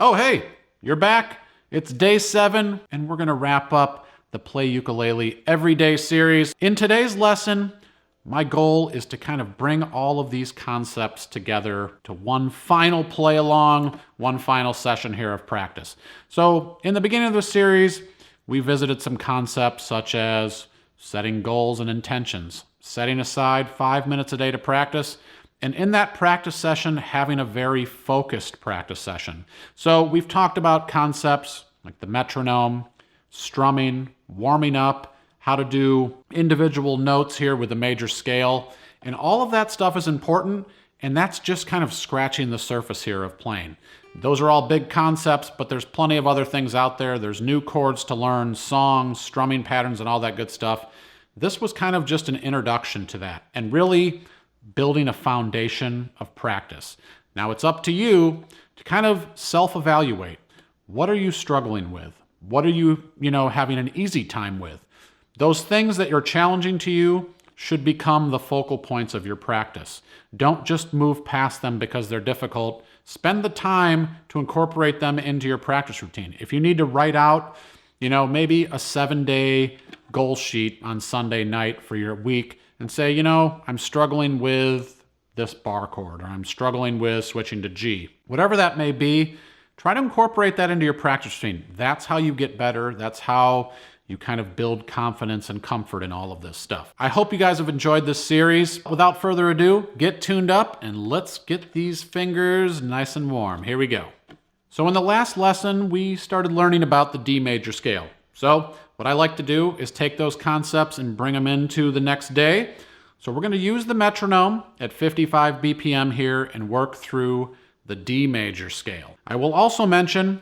Oh, hey, you're back. It's day 7, and we're going to wrap up the Play Ukulele Everyday series. In today's lesson, my goal is to kind of bring all of these concepts together to one final play along, one final session here of practice. So in the beginning of the series, we visited some concepts such as setting goals and intentions, setting aside 5 minutes a day to practice, and in that practice session, having a very focused practice session. So we've talked about concepts like the metronome, strumming, warming up, how to do individual notes here with a major scale, and all of that stuff is important, and that's just kind of scratching the surface here of playing. Those are all big concepts, but there's plenty of other things out there. There's new chords to learn, songs, strumming patterns, and all that good stuff. This was kind of just an introduction to that, and really building a foundation of practice. Now it's up to you to kind of self-evaluate. What are you struggling with? What are you, having an easy time with? Those things that are challenging to you should become the focal points of your practice. Don't just move past them because they're difficult. Spend the time to incorporate them into your practice routine. If you need to write out, maybe a 7-day goal sheet on Sunday night for your week and say, I'm struggling with this bar chord, or I'm struggling with switching to G. Whatever that may be, try to incorporate that into your practice routine. That's how you get better. That's how you kind of build confidence and comfort in all of this stuff. I hope you guys have enjoyed this series. Without further ado, get tuned up and let's get these fingers nice and warm. Here we go. So in the last lesson, we started learning about the D major scale. So what I like to do is take those concepts and bring them into the next day. So we're going to use the metronome at 55 BPM here and work through the D major scale. I will also mention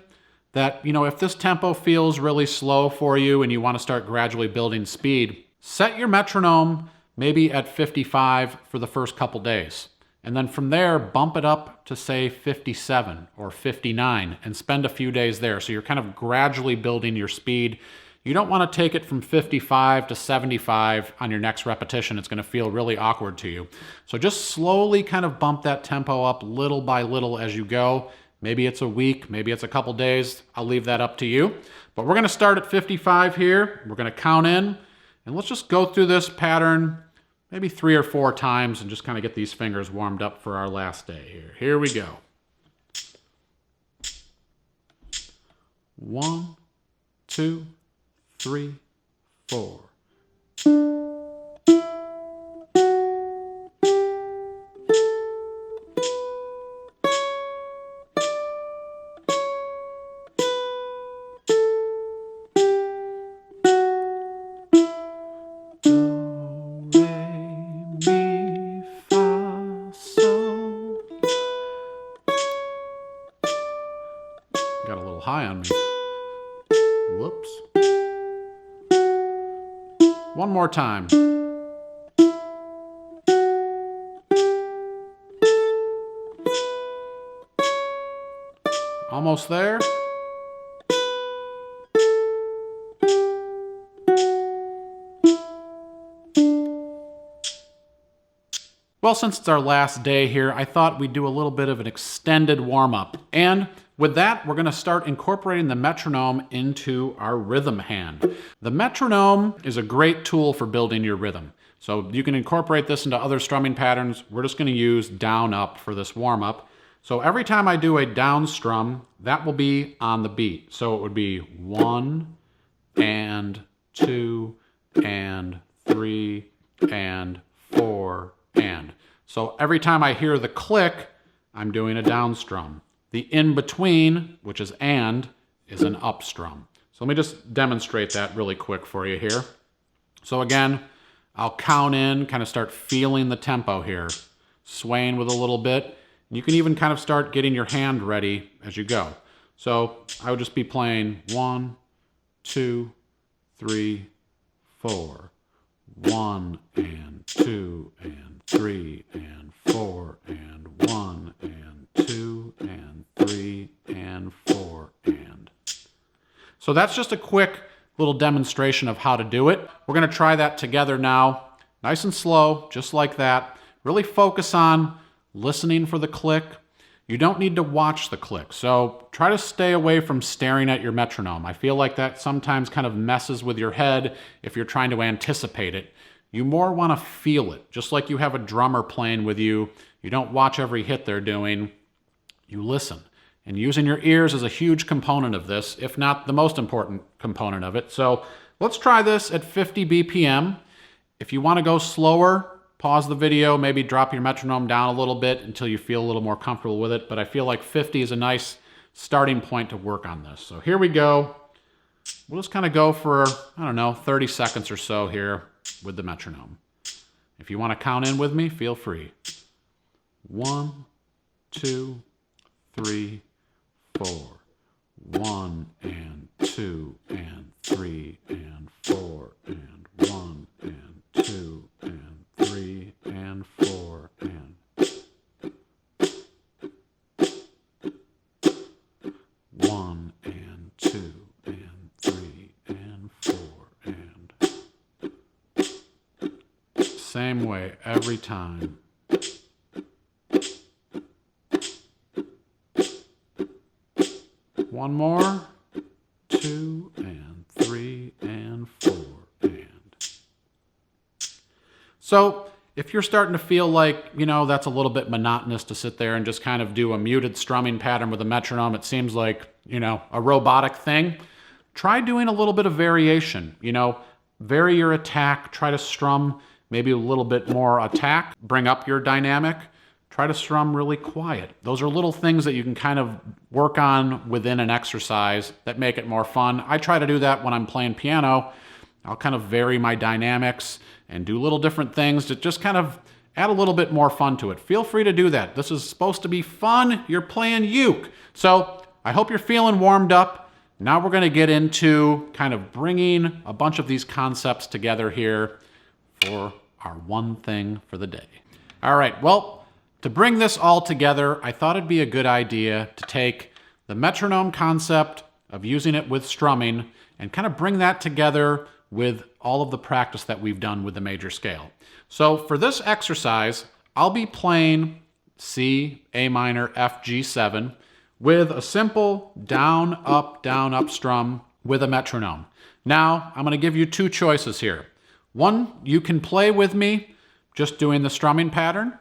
that, if this tempo feels really slow for you and you want to start gradually building speed, set your metronome maybe at 55 for the first couple days. And then from there, bump it up to say 57 or 59 and spend a few days there. So you're kind of gradually building your speed. You don't want to take it from 55 to 75 on your next repetition. It's going to feel really awkward to you. So just slowly kind of bump that tempo up little by little as you go. Maybe it's a week, maybe it's a couple days. I'll leave that up to you. But we're going to start at 55 here. We're going to count in, and let's just go through this pattern maybe 3 or 4 times and just kind of get these fingers warmed up for our last day here. Here we go. 1, 2, 3, 4. Got a little high on me. Whoops. One more time. Almost there. Well, since it's our last day here, I thought we'd do a little bit of an extended warm-up. And with that, we're going to start incorporating the metronome into our rhythm hand. The metronome is a great tool for building your rhythm. So you can incorporate this into other strumming patterns. We're just going to use down-up for this warm-up. So every time I do a down strum, that will be on the beat. So it would be 1 and 2 and 3 and 4 and. So every time I hear the click, I'm doing a down strum. The in-between, which is and, is an up strum. So let me just demonstrate that really quick for you here. So again, I'll count in, kind of start feeling the tempo here, swaying with a little bit. You can even kind of start getting your hand ready as you go. So I would just be playing 1, 2, 3, 4. 1 and 2 and 3 and 4 and 1 and 2 and 3 and 4 and. So that's just a quick little demonstration of how to do it. We're going to try that together now. Nice and slow, just like that. Really focus on listening for the click. You don't need to watch the click, so try to stay away from staring at your metronome. I feel like that sometimes kind of messes with your head if you're trying to anticipate it. You more want to feel it, just like you have a drummer playing with you. You don't watch every hit they're doing, you listen. And using your ears is a huge component of this, if not the most important component of it. So let's try this at 50 BPM. If you want to go slower, pause the video, maybe drop your metronome down a little bit until you feel a little more comfortable with it. But I feel like 50 is a nice starting point to work on this. So here we go. We'll just kind of go for, I don't know, 30 seconds or so here with the metronome. If you want to count in with me, feel free. 1, 2, 3, 4. 1 and 2 and 3 and 4 and 1 and 2 and 3 and 4 and 1 and 2 and 3 and 4 and same way every time. One more, 2 and 3 and 4 and. So if you're starting to feel like, that's a little bit monotonous to sit there and just kind of do a muted strumming pattern with a metronome, it seems like, a robotic thing, try doing a little bit of variation. Vary your attack, try to strum maybe a little bit more attack, bring up your dynamic. Try to strum really quiet. Those are little things that you can kind of work on within an exercise that make it more fun. I try to do that when I'm playing piano. I'll kind of vary my dynamics and do little different things to just kind of add a little bit more fun to it. Feel free to do that. This is supposed to be fun. You're playing uke. So I hope you're feeling warmed up. Now we're going to get into kind of bringing a bunch of these concepts together here for our one thing for the day. All right, well, to bring this all together, I thought it'd be a good idea to take the metronome concept of using it with strumming and kind of bring that together with all of the practice that we've done with the major scale. So for this exercise, I'll be playing C, A minor, F, G7 with a simple down, up strum with a metronome. Now, I'm going to give you two choices here. One, you can play with me just doing the strumming pattern.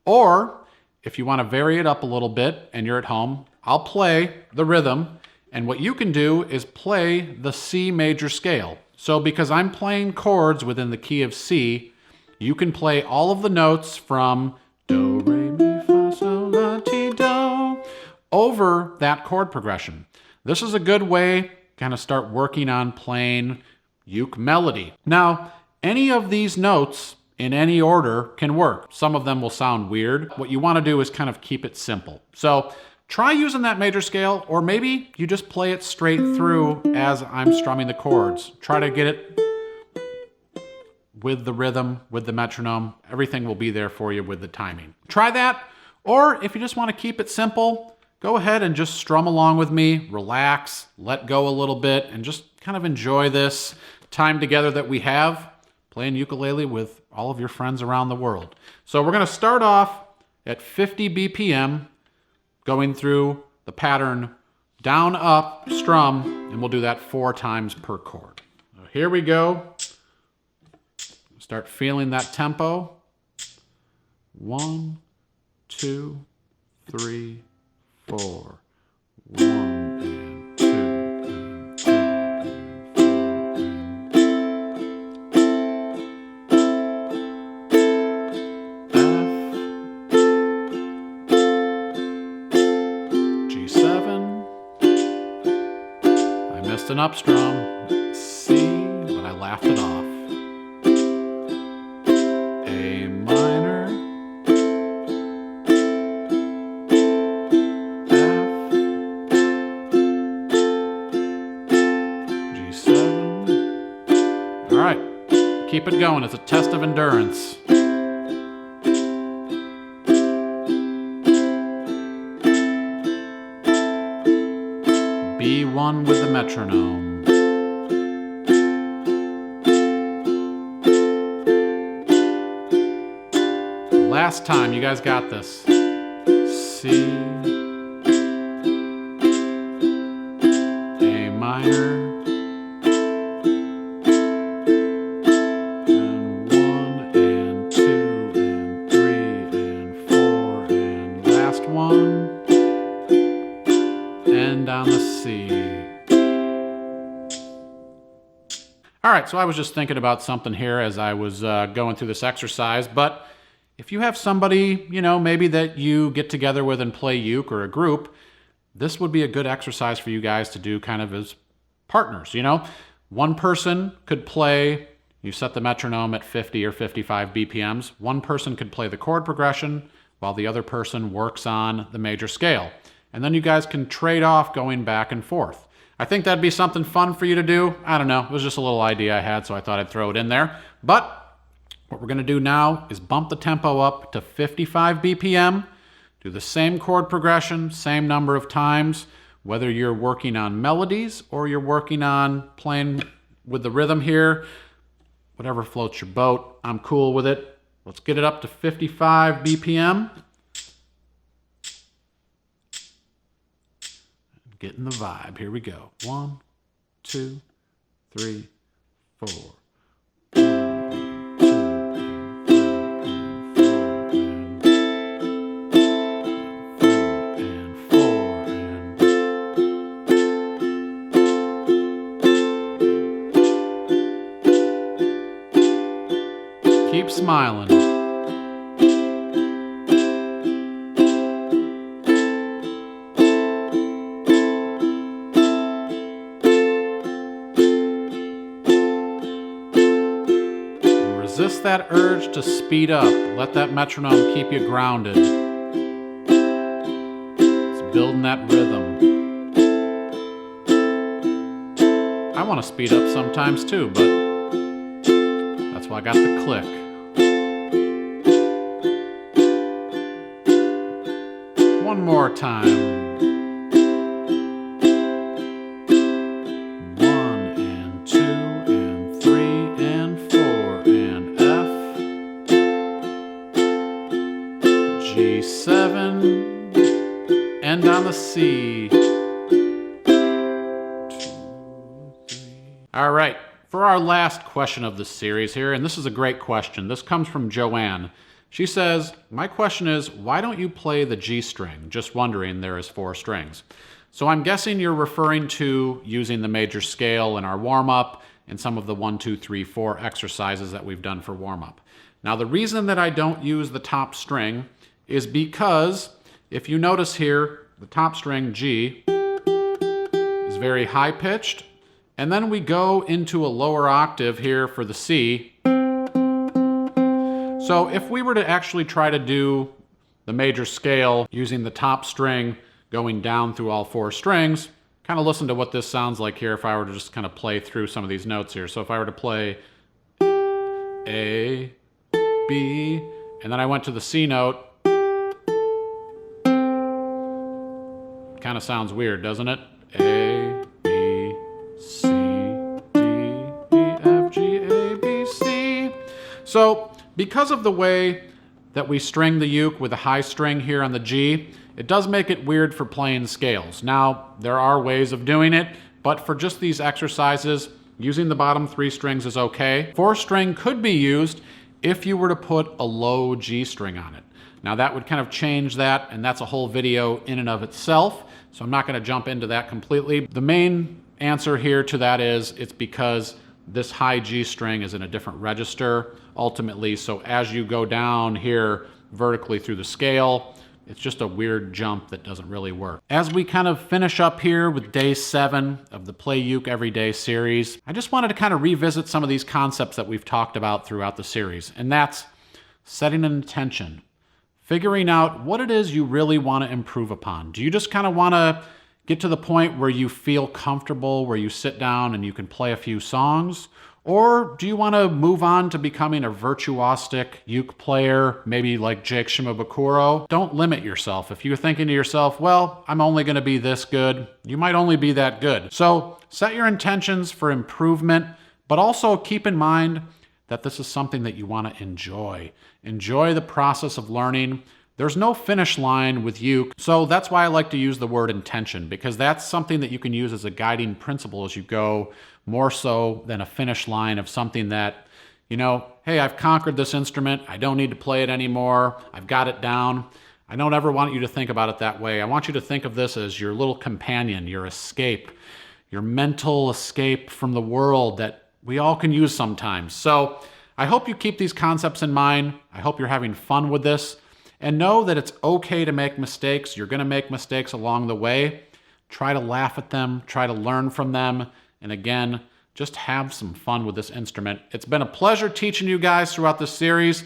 Or if you want to vary it up a little bit and you're at home, I'll play the rhythm. And what you can do is play the C major scale. So because I'm playing chords within the key of C, you can play all of the notes from do, re, mi, fa, sol, la, ti, do over that chord progression. This is a good way to kind of start working on playing uke melody. Now, any of these notes in any order can work. Some of them will sound weird. What you want to do is kind of keep it simple. So try using that major scale, or maybe you just play it straight through as I'm strumming the chords. Try to get it with the rhythm, with the metronome. Everything will be there for you with the timing. Try that, or if you just want to keep it simple, go ahead and just strum along with me, relax, let go a little bit, and just kind of enjoy this time together that we have playing ukulele with all of your friends around the world. So we're going to start off at 50 BPM, going through the pattern down, up, strum, and we'll do that 4 times per chord. So here we go. Start feeling that tempo. 1, 2, 3, 4. 1 and 2 and 3 and G7. I missed an up strum. C, but I laughed it off. A minor. All right, keep it going. It's a test of endurance. B1 with the metronome. Last time, you guys got this. C. 1, and on the C. All right, so I was just thinking about something here as I was going through this exercise, but if you have somebody, you know, maybe that you get together with and play uke, or a group, this would be a good exercise for you guys to do kind of as partners, you know? One person could play, you set the metronome at 50 or 55 BPMs. One person could play the chord progression while the other person works on the major scale. And then you guys can trade off going back and forth. I think that'd be something fun for you to do. I don't know, it was just a little idea I had, so I thought I'd throw it in there. But what we're gonna do now is bump the tempo up to 55 BPM, do the same chord progression, same number of times, whether you're working on melodies or you're working on playing with the rhythm here, whatever floats your boat, I'm cool with it. Let's get it up to 55 BPM. Getting the vibe. Here we go. 1, 2, 3, 4. Keep smiling. Resist that urge to speed up. Let that metronome keep you grounded. It's building that rhythm. I want to speed up sometimes too, but that's why I got the click. One more time. 1 and 2 and 3 and 4 and F, G7, and on the C. 2, 3. All right, for our last question of this series here, and this is a great question. This comes from Joanne. She says, my question is, why don't you play the G string? Just wondering, there is 4 strings. So I'm guessing you're referring to using the major scale in our warm-up and some of the 1, 2, 3, 4 exercises that we've done for warm-up. Now the reason that I don't use the top string is because if you notice here, the top string G is very high-pitched, and then we go into a lower octave here for the C. So if we were to actually try to do the major scale using the top string going down through all 4 strings, kind of listen to what this sounds like here if I were to just kind of play through some of these notes here. So if I were to play A, B, and then I went to the C note, it kind of sounds weird, doesn't it? A, B, C, D, E, F, G, A, B, C. So because of the way that we string the uke with a high string here on the G, it does make it weird for playing scales. Now, there are ways of doing it, but for just these exercises, using the bottom 3 strings is okay. 4 string could be used if you were to put a low G string on it. Now that would kind of change that, and that's a whole video in and of itself, so I'm not gonna jump into that completely. The main answer here to that is, it's because this high G string is in a different register ultimately, so as you go down here vertically through the scale, it's just a weird jump that doesn't really work. As we kind of finish up here with day 7 of the Play Uke Every Day series, I just wanted to kind of revisit some of these concepts that we've talked about throughout the series, and that's setting an intention, figuring out what it is you really want to improve upon. Do you just kind of want to get to the point where you feel comfortable, where you sit down and you can play a few songs? Or do you want to move on to becoming a virtuosic uke player, maybe like Jake Shimabukuro? Don't limit yourself. If you're thinking to yourself, well, I'm only going to be this good, you might only be that good. So set your intentions for improvement, but also keep in mind that this is something that you want to enjoy. Enjoy the process of learning. There's no finish line with uke, so that's why I like to use the word intention, because that's something that you can use as a guiding principle as you go, more so than a finish line of something that, you know, hey, I've conquered this instrument, I don't need to play it anymore, I've got it down. I don't ever want you to think about it that way. I want you to think of this as your little companion, your escape, your mental escape from the world that we all can use sometimes. So I hope you keep these concepts in mind. I hope you're having fun with this. And know that it's okay to make mistakes. You're going to make mistakes along the way. Try to laugh at them. Try to learn from them. And again, just have some fun with this instrument. It's been a pleasure teaching you guys throughout this series.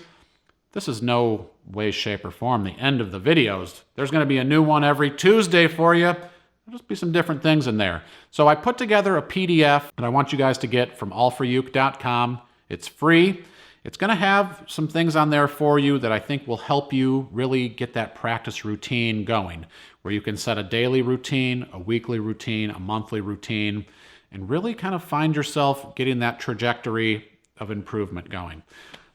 This is no way, shape, or form the end of the videos. There's going to be a new one every Tuesday for you. There'll just be some different things in there. So I put together a PDF that I want you guys to get from allforuke.com. It's free. It's going to have some things on there for you that I think will help you really get that practice routine going, where you can set a daily routine, a weekly routine, a monthly routine, and really kind of find yourself getting that trajectory of improvement going.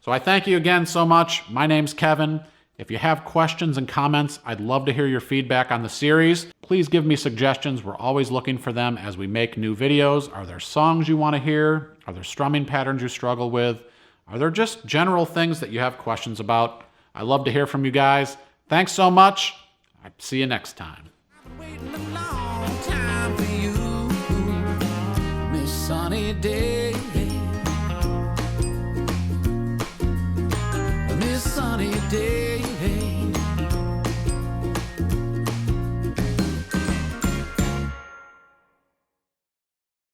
So I thank you again so much. My name's Kevin. If you have questions and comments, I'd love to hear your feedback on the series. Please give me suggestions. We're always looking for them as we make new videos. Are there songs you want to hear? Are there strumming patterns you struggle with? Are there just general things that you have questions about? I love to hear from you guys. Thanks so much. I'll see you next time. I've been waiting a long time for you, Miss Sunny Day.